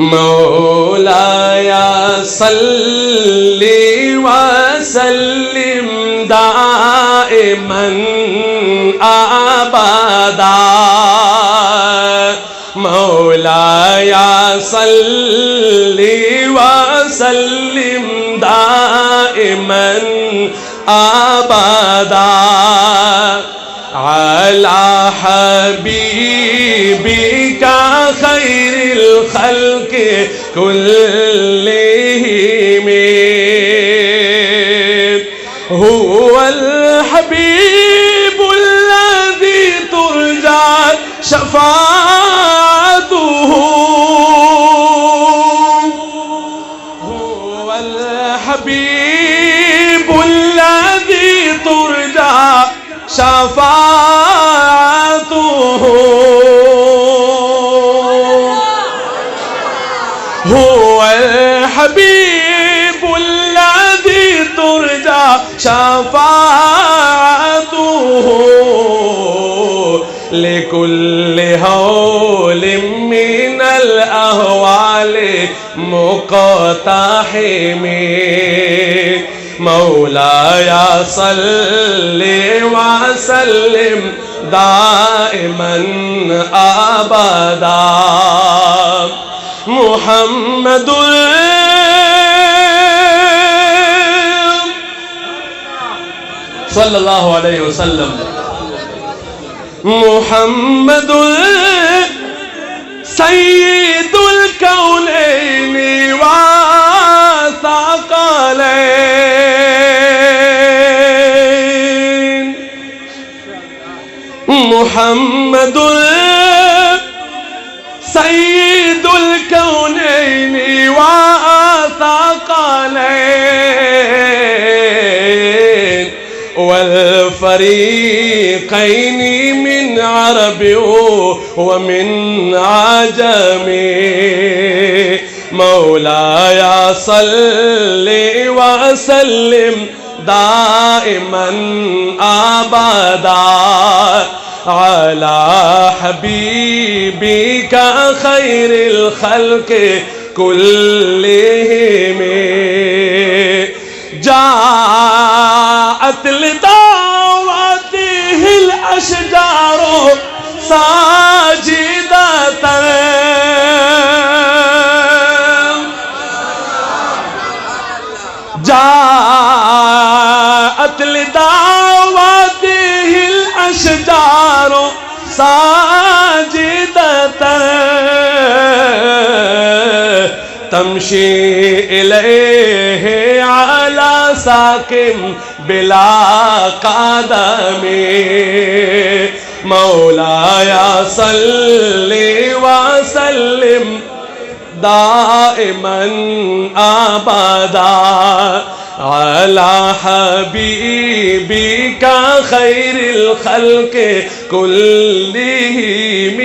مولاي صل وسلم دائما أبدا مولاي صل وسلم دائما أبدا على حبيبك خير الخلق كلهم هو الحبيب الذي ترجى شفاعته هو الحبيب الذي ترجى شفاعته هو الحبيب الذي ترجى شفاعته لكل هول من الأهوال مقتحم مولاي صل وسلم دائما أبدا محمد صلى الله عليه وسلم محمد سيد الكونين وثقلين محمد سيد الكونين وثقلين والفريقين من عرب ومن عجم مولاي صل وسلم دائما أبدا على حبيبك خير الخلق كلهم جاءت لدعوته الأشجار ساجدة جاءت لدعوته الأشجار ساجدة تمشي إليه على ساق بلا قدم مولاي صل وسلم دائما أبدا على حبيبك خير الخلق كلهم